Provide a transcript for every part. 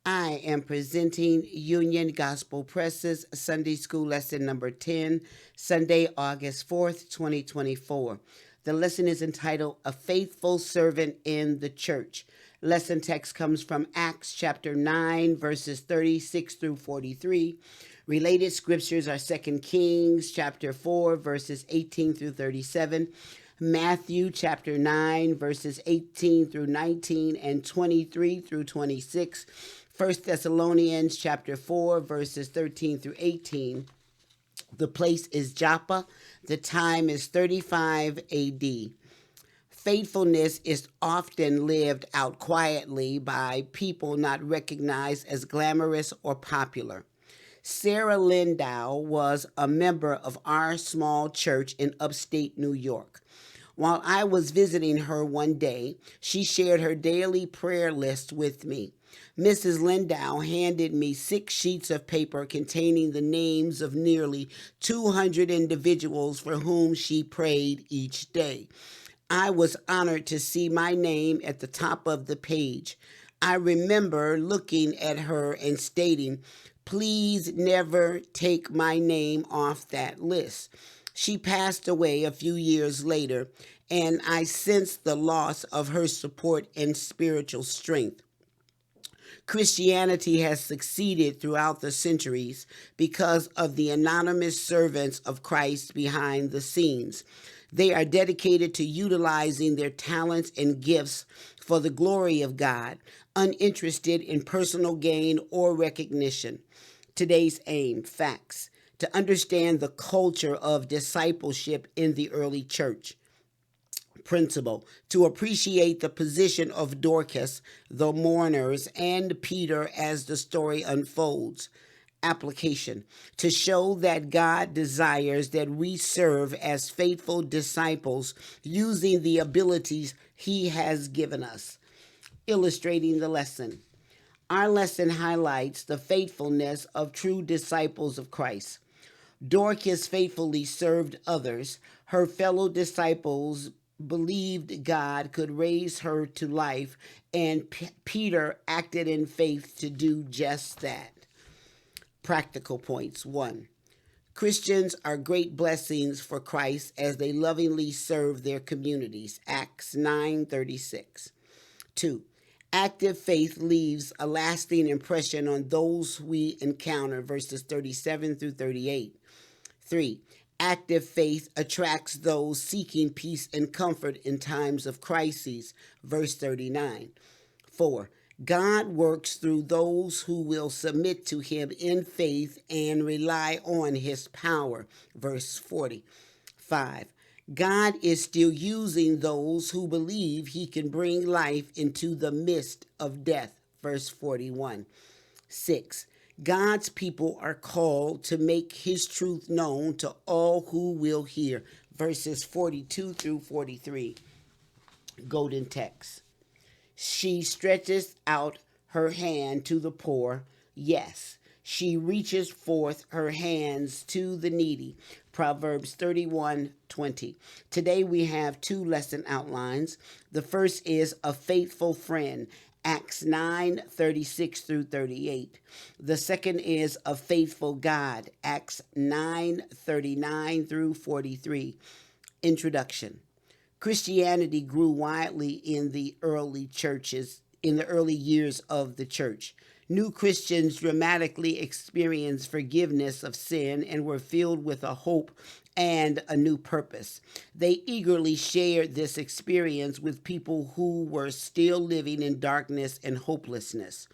I am presenting Union Gospel Press's Sunday School Lesson number 10, Sunday, August 4th, 2024. The lesson is entitled A Faithful Servant in the Church. Lesson text comes from Acts chapter 9, verses 36 through 43. Related scriptures are 2 Kings chapter 4, verses 18 through 37. Matthew chapter 9, verses 18 through 19 and 23 through 26. 1 Thessalonians chapter 4, verses 13 through 18. The place is Joppa. The time is 35 AD. Faithfulness is often lived out quietly by people not recognized as glamorous or popular. Sarah Lindow was a member of our small church in upstate New York. While I was visiting her one day, she shared her daily prayer list with me. Mrs. Lindow handed me 6 sheets of paper containing the names of nearly 200 individuals for whom she prayed each day. I was honored to see my name at the top of the page. I remember looking at her and stating, "Please never take my name off that list." She passed away a few years later, and I sensed the loss of her support and spiritual strength. Christianity has succeeded throughout the centuries because of the anonymous servants of Christ behind the scenes. They are dedicated to utilizing their talents and gifts for the glory of God, uninterested in personal gain or recognition. Today's aim, facts, to understand the culture of discipleship in the early church. Principle, to appreciate the position of Dorcas, the mourners, and Peter as the story unfolds. Application, to show that God desires that we serve as faithful disciples using the abilities He has given us. Illustrating the lesson. Our lesson highlights the faithfulness of true disciples of Christ. Dorcas faithfully served others. Her fellow disciples believed God could raise her to life, and Peter acted in faith to do just that. Practical points. 1. Christians are great blessings for Christ as they lovingly serve their communities. Acts 9:36. 2. Active faith leaves a lasting impression on those we encounter, verses 37 through 38. 3. Active faith attracts those seeking peace and comfort in times of crises, verse 39. 4. God works through those who will submit to Him in faith and rely on His power, verse 40. 5. God is still using those who believe He can bring life into the midst of death, verse 41. 6. God's people are called to make His truth known to all who will hear, verses 42 through 43. Golden text. She stretches out her hand to the poor. Yes, she reaches forth her hands to the needy. Proverbs 31:20. Today we have 2 lesson outlines. The first is a faithful friend. Acts 9:36 through 38. The second is a faithful God. Acts 9:39 through 43. Introduction. Christianity grew widely in the early churches, in the early years of the church. New Christians dramatically experienced forgiveness of sin and were filled with a hope and a new purpose. They eagerly shared this experience with people who were still living in darkness and hopelessness.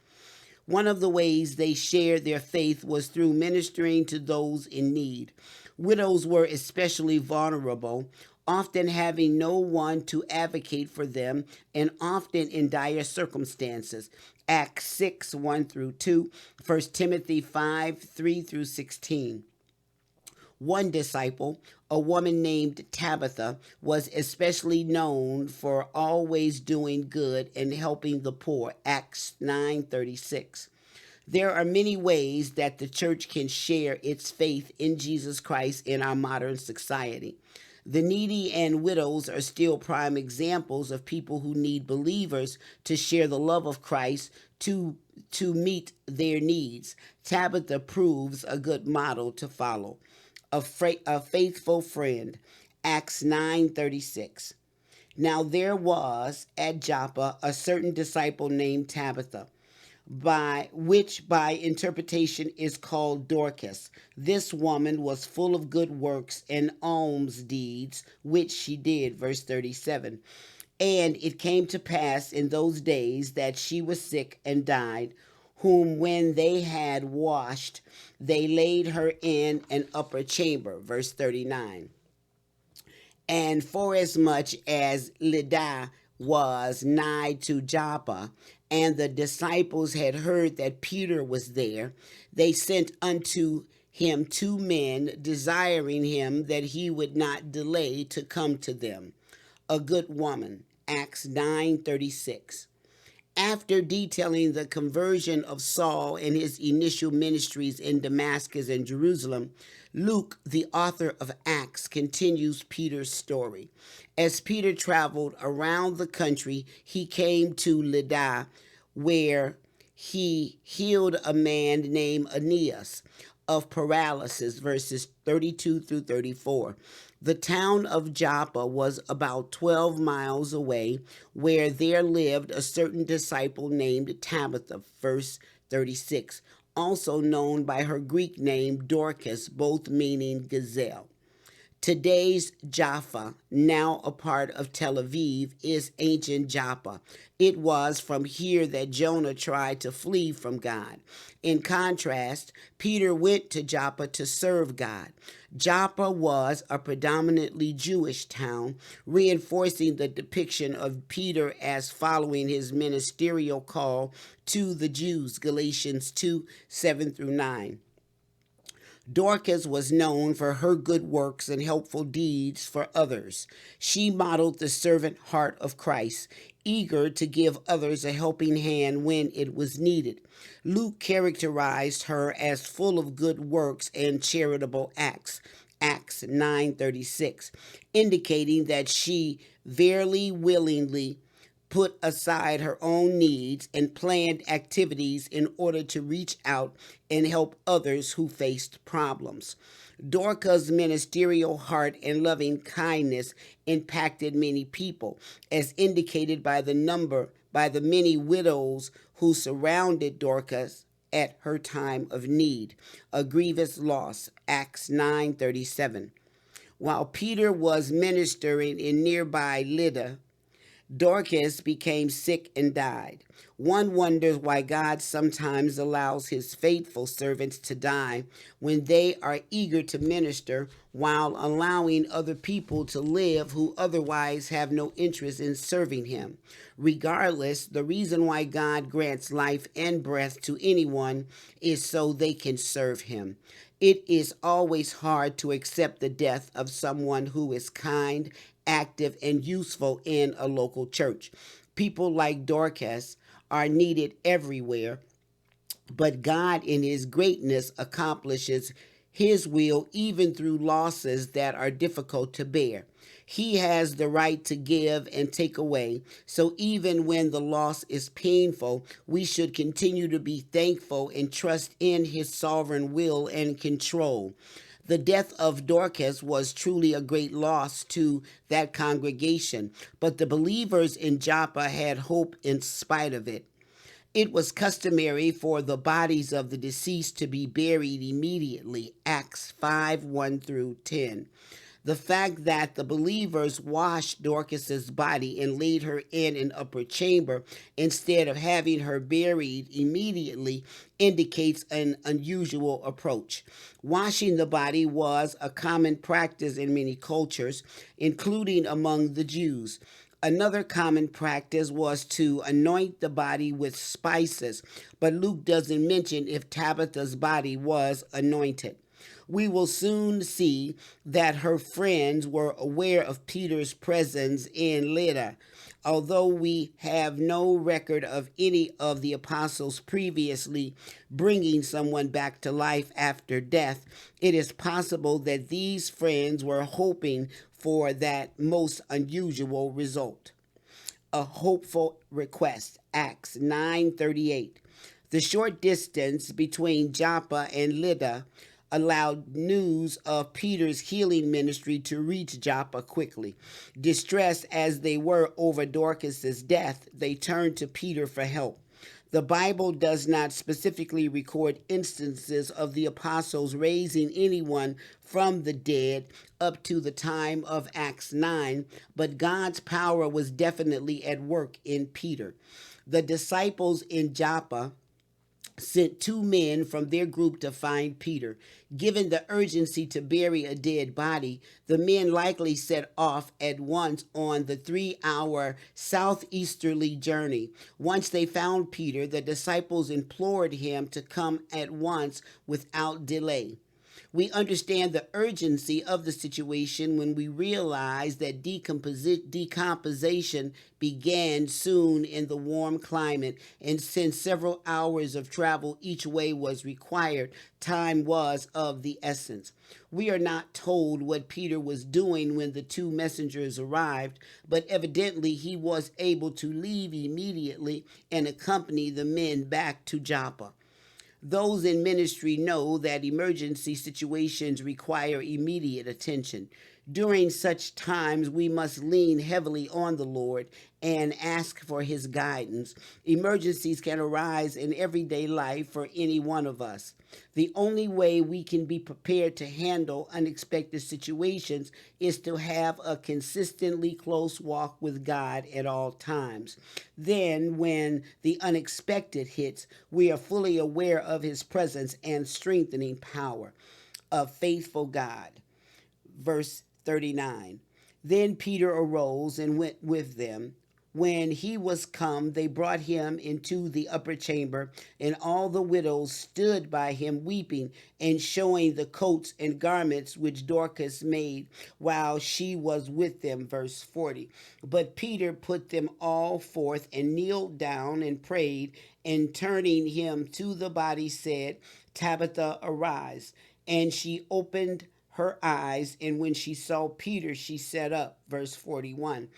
One of the ways they shared their faith was through ministering to those in need. Widows were especially vulnerable, often having no one to advocate for them and often in dire circumstances. Acts 6:1 through 2, 1 Timothy 5:3 through 16. One disciple, a woman named Tabitha, was especially known for always doing good and helping the poor. Acts 9:36. There are many ways that the church can share its faith in Jesus Christ in our modern society. The needy and widows are still prime examples of people who need believers to share the love of Christ to to meet their needs. Tabitha proves a good model to follow. A faithful friend. Acts 9:36. Now there was at Joppa a certain disciple named Tabitha, by interpretation is called Dorcas. This woman was full of good works and alms deeds, which she did. Verse 37. And it came to pass in those days that she was sick and died, whom when they had washed, they laid her in an upper chamber. Verse 39. And forasmuch as Lydda was nigh to Joppa, and the disciples had heard that Peter was there, they sent unto him two men, desiring him that he would not delay to come to them. A good woman. Acts 9:36. After detailing the conversion of Saul and his initial ministries in Damascus and Jerusalem, Luke, the author of Acts, continues Peter's story. As Peter traveled around the country, he came to Lydda, where he healed a man named Aeneas of paralysis, verses 32 through 34. The town of Joppa was about 12 miles away, where there lived a certain disciple named Tabitha, verse 36, also known by her Greek name Dorcas, both meaning gazelle. Today's Jaffa, now a part of Tel Aviv, is ancient Joppa. It was from here that Jonah tried to flee from God. In contrast, Peter went to Joppa to serve God. Joppa was a predominantly Jewish town, reinforcing the depiction of Peter as following his ministerial call to the Jews, Galatians 2:7 through 9. Dorcas was known for her good works and helpful deeds for others. She modeled the servant heart of Christ, eager to give others a helping hand when it was needed. Luke characterized her as full of good works and charitable acts. Acts 9:36, indicating that she very willingly put aside her own needs and planned activities in order to reach out and help others who faced problems. Dorcas' ministerial heart and loving kindness impacted many people, as indicated by the many widows who surrounded Dorcas at her time of need. A grievous loss. Acts 9:37. While Peter was ministering in nearby Lydda, Dorcas became sick and died. One wonders why God sometimes allows his faithful servants to die when they are eager to minister, while allowing other people to live who otherwise have no interest in serving him. Regardless, the reason why God grants life and breath to anyone is so they can serve him. It is always hard to accept the death of someone who is kind, active, and useful in a local church. People like Dorcas are needed everywhere, but God, in his greatness, accomplishes his will even through losses that are difficult to bear. He has the right to give and take away. So even when the loss is painful, we should continue to be thankful and trust in his sovereign will and control. The death of Dorcas was truly a great loss to that congregation, but the believers in Joppa had hope in spite of it. It was customary for the bodies of the deceased to be buried immediately. Acts 5:1 through 10. The fact that the believers washed Dorcas's body and laid her in an upper chamber instead of having her buried immediately indicates an unusual approach. Washing the body was a common practice in many cultures, including among the Jews. Another common practice was to anoint the body with spices, but Luke doesn't mention if Tabitha's body was anointed. We will soon see that her friends were aware of Peter's presence in Lydda. Although we have no record of any of the apostles previously bringing someone back to life after death, it is possible that these friends were hoping for that most unusual result. A hopeful request. Acts 9:38. The short distance between Joppa and Lydda allowed news of Peter's healing ministry to reach Joppa quickly. Distressed as they were over Dorcas's death, they turned to Peter for help. The Bible does not specifically record instances of the apostles raising anyone from the dead up to the time of Acts 9, but God's power was definitely at work in Peter. The disciples in Joppa sent two men from their group to find Peter. Given the urgency to bury a dead body, the men likely set off at once on the 3-hour southeasterly journey. Once they found Peter, the disciples implored him to come at once without delay. We understand the urgency of the situation when we realize that decomposition began soon in the warm climate, and since several hours of travel each way was required, time was of the essence. We are not told what Peter was doing when the two messengers arrived, but evidently he was able to leave immediately and accompany the men back to Joppa. Those in ministry know that emergency situations require immediate attention. During such times, we must lean heavily on the Lord and ask for his guidance. Emergencies can arise in everyday life for any one of us. The only way we can be prepared to handle unexpected situations is to have a consistently close walk with God at all times. Then, when the unexpected hits, we are fully aware of his presence and strengthening power. A faithful God. Verse 39. Then Peter arose and went with them. When he was come, they brought him into the upper chamber, and all the widows stood by him weeping and showing the coats and garments which Dorcas made while she was with them. Verse 40. But Peter put them all forth and kneeled down and prayed, and turning him to the body said, Tabitha, arise. And she opened her eyes, and when she saw Peter, she sat up. Verse 41.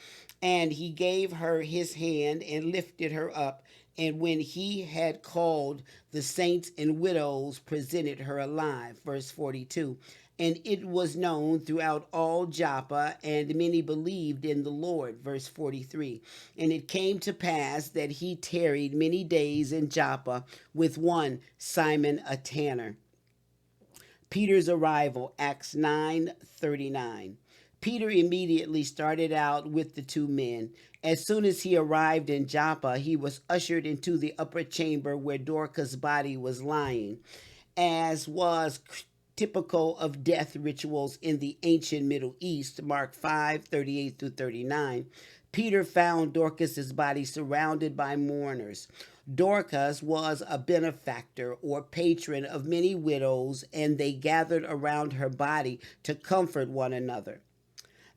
And he gave her his hand and lifted her up, and when he had called the saints and widows, presented her alive. Verse 42. And it was known throughout all Joppa, and many believed in the Lord. Verse 43. And it came to pass that he tarried many days in Joppa with one Simon a tanner. Peter's arrival, Acts 9:39. Peter immediately started out with the two men. As soon as he arrived in Joppa, he was ushered into the upper chamber where Dorcas' body was lying. As was typical of death rituals in the ancient Middle East, Mark 5:38 through 39, Peter found Dorcas' body surrounded by mourners. Dorcas was a benefactor or patron of many widows, and they gathered around her body to comfort one another.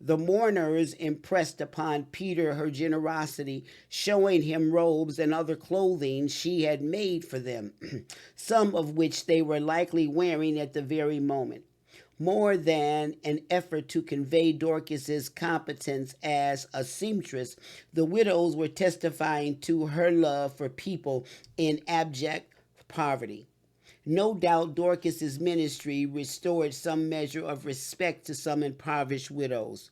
The mourners impressed upon Peter her generosity, showing him robes and other clothing she had made for them, some of which they were likely wearing at the very moment. More than an effort to convey Dorcas's competence as a seamstress, the widows were testifying to her love for people in abject poverty. No doubt Dorcas's ministry restored some measure of respect to some impoverished widows.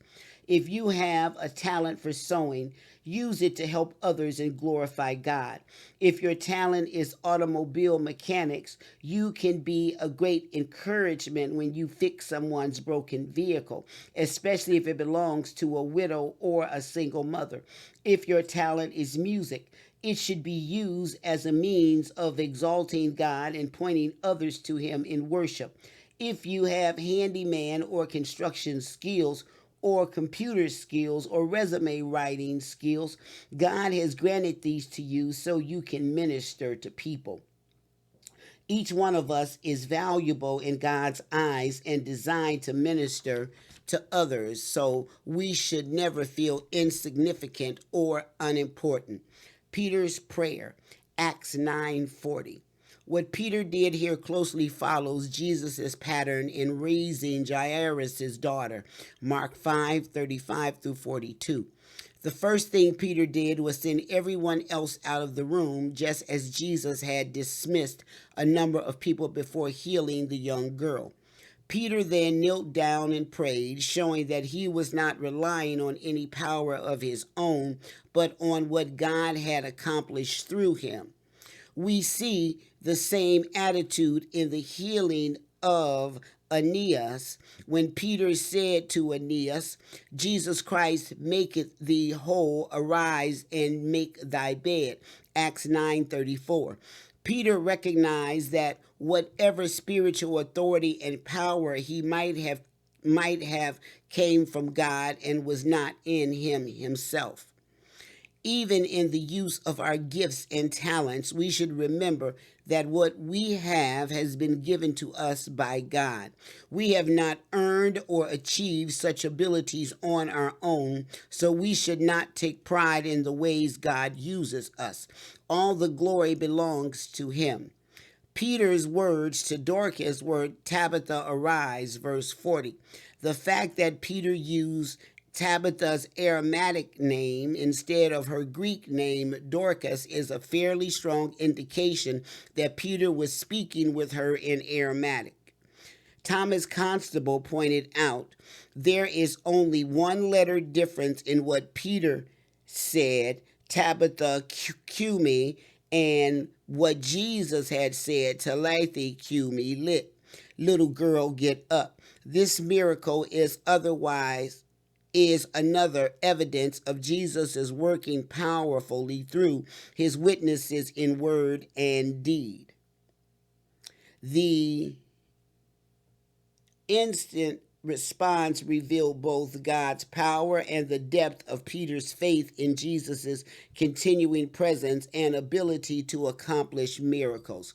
If you have a talent for sewing, use it to help others and glorify God. If your talent is automobile mechanics, you can be a great encouragement when you fix someone's broken vehicle, especially if it belongs to a widow or a single mother. If your talent is music, it should be used as a means of exalting God and pointing others to him in worship. If you have handyman or construction skills, or computer skills, or resume writing skills, God has granted these to you so you can minister to people. Each one of us is valuable in God's eyes and designed to minister to others, so we should never feel insignificant or unimportant. Peter's prayer, Acts 9:40. What Peter did here closely follows Jesus' pattern in raising Jairus' daughter, Mark 5:35 through 42. The first thing Peter did was send everyone else out of the room, just as Jesus had dismissed a number of people before healing the young girl. Peter then knelt down and prayed, showing that he was not relying on any power of his own, but on what God had accomplished through him. We see the same attitude in the healing of Aeneas when Peter said to Aeneas, Jesus Christ maketh thee whole, arise and make thy bed. Acts 9:34. Peter recognized that whatever spiritual authority and power he might have came from God and was not in him himself. Even in the use of our gifts and talents, we should remember that what we have has been given to us by God. We have not earned or achieved such abilities on our own, so we should not take pride in the ways God uses us. All the glory belongs to Him. Peter's words to Dorcas were, Tabitha, arise, verse 40. The fact that Peter used Tabitha's Aramaic name instead of her Greek name, Dorcas, is a fairly strong indication that Peter was speaking with her in Aramaic. Thomas Constable pointed out there is only one letter difference in what Peter said, Tabitha cumi, and what Jesus had said, Talitha cumi, little girl, get up. This miracle is another evidence of Jesus' working powerfully through his witnesses in word and deed. The instant response revealed both God's power and the depth of Peter's faith in Jesus' continuing presence and ability to accomplish miracles.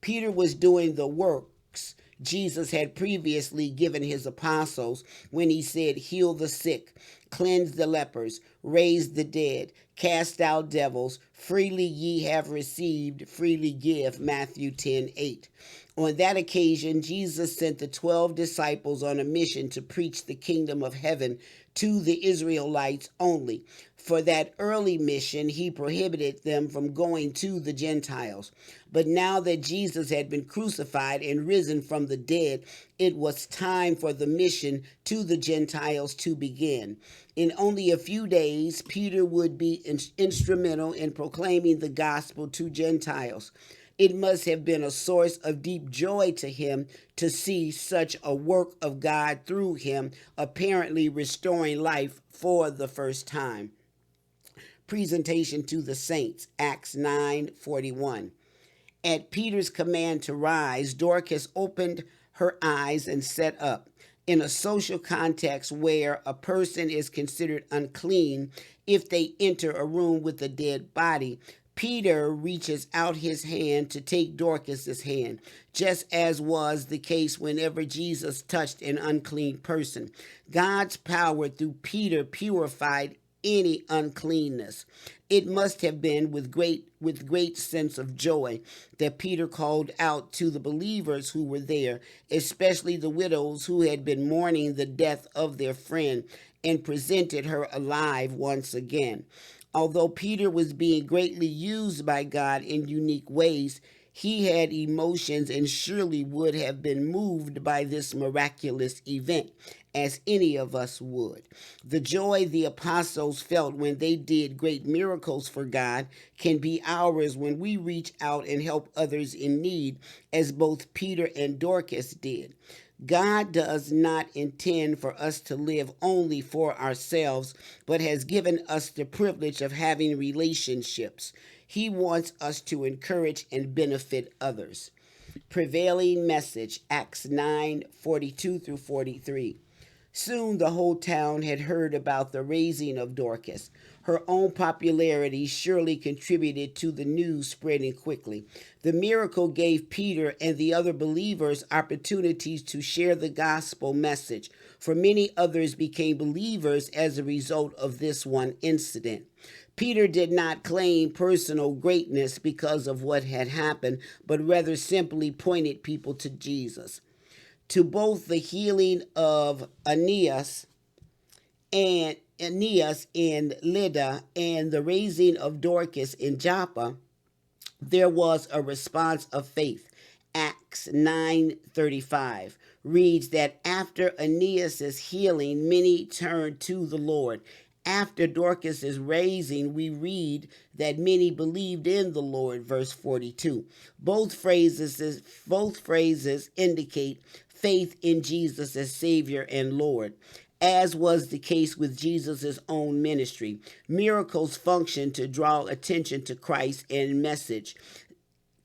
Peter was doing the works Jesus had previously given his apostles when he said, heal the sick, cleanse the lepers, raise the dead, cast out devils, freely ye have received, freely give, Matthew 10:8. On that occasion, Jesus sent the 12 disciples on a mission to preach the kingdom of heaven to the Israelites only. For that early mission, he prohibited them from going to the Gentiles. But now that Jesus had been crucified and risen from the dead, it was time for the mission to the Gentiles to begin. In only a few days, Peter would be instrumental in proclaiming the gospel to Gentiles. It must have been a source of deep joy to him to see such a work of God through him, apparently restoring life for the first time. Presentation to the saints, Acts 9:41. At Peter's command to rise, Dorcas opened her eyes and sat up. In a social context where a person is considered unclean if they enter a room with a dead body, Peter reaches out his hand to take Dorcas's hand, just as was the case whenever Jesus touched an unclean person. God's power through Peter purified any uncleanness. It must have been with great sense of joy that Peter called out to the believers who were there, especially the widows who had been mourning the death of their friend, and presented her alive once again. Although Peter was being greatly used by God in unique ways, he had emotions and surely would have been moved by this miraculous event, as any of us would. The joy the apostles felt when they did great miracles for God can be ours when we reach out and help others in need, as both Peter and Dorcas did. God does not intend for us to live only for ourselves, but has given us the privilege of having relationships. He wants us to encourage and benefit others. Prevailing message, Acts 9:42 through 43. Soon the whole town had heard about the raising of Dorcas. Her own popularity surely contributed to the news spreading quickly. The miracle gave Peter and the other believers opportunities to share the gospel message, for many others became believers as a result of this one incident. Peter did not claim personal greatness because of what had happened, but rather simply pointed people to Jesus. To both the healing of Aeneas and Aeneas in Lydda and the raising of Dorcas in Joppa, there was a response of faith. Acts 9:35 reads that after Aeneas's healing, many turned to the Lord. After Dorcas's raising, we read that many believed in the Lord, verse 42. Both phrases indicate faith in Jesus as Savior and Lord. As was the case with Jesus' own ministry, miracles function to draw attention to Christ and message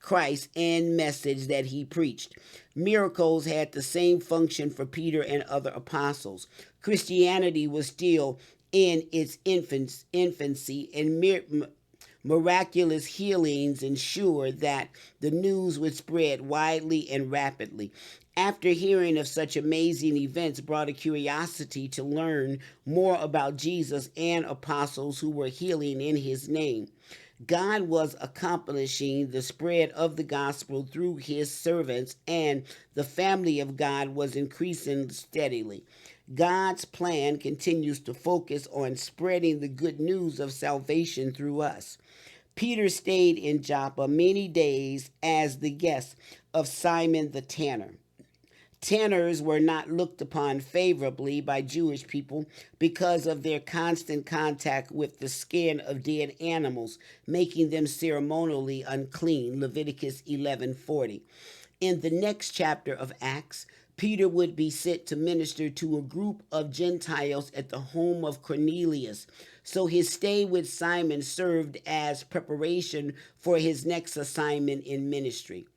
that he preached. Miracles had the same function for Peter and other apostles. Christianity was still in its infancy, and miraculous healings ensured that the news would spread widely and rapidly. After hearing of such amazing events brought a curiosity to learn more about Jesus and apostles who were healing in his name. God was accomplishing the spread of the gospel through his servants, and the family of God was increasing steadily. God's plan continues to focus on spreading the good news of salvation through us. Peter stayed in Joppa many days as the guest of Simon the tanner. Tanners were not looked upon favorably by Jewish people because of their constant contact with the skin of dead animals, making them ceremonially unclean. Leviticus 11:40. In the next chapter of Acts, Peter would be sent to minister to a group of Gentiles at the home of Cornelius. So his stay with Simon served as preparation for his next assignment in ministry.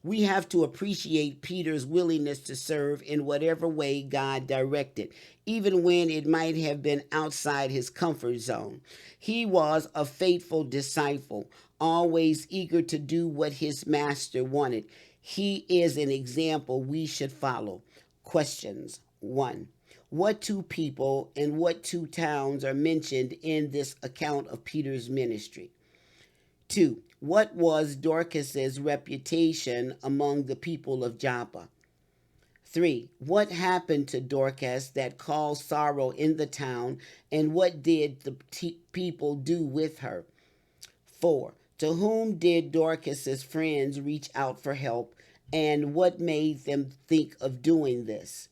We have to appreciate Peter's willingness to serve in whatever way God directed, even when it might have been outside his comfort zone. He was a faithful disciple, always eager to do what his master wanted. He is an example we should follow. Questions. 1. What two people and what two towns are mentioned in this account of Peter's ministry? 2. What was Dorcas's reputation among the people of Joppa? 3. What happened to Dorcas that caused sorrow in the town, and what did the people do with her? 4. To whom did Dorcas's friends reach out for help, and what made them think of doing this?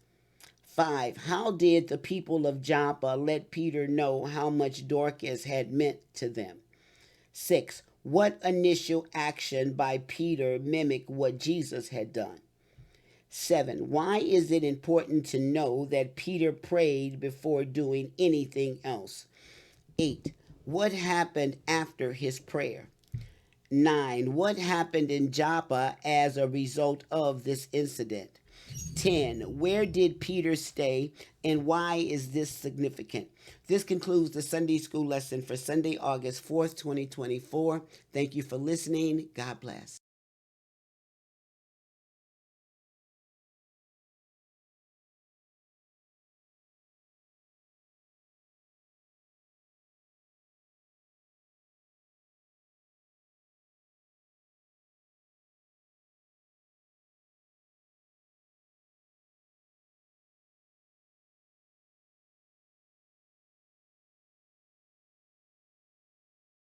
5. How did the people of Joppa let Peter know how much Dorcas had meant to them? 6. What initial action by Peter mimicked what Jesus had done? 7. Why is it important to know that Peter prayed before doing anything else? 8. What happened after his prayer? 9. What happened in Joppa as a result of this incident? 10. Where did Peter stay, and why is this significant? This concludes the Sunday School lesson for Sunday, August 4th, 2024. Thank you for listening. God bless.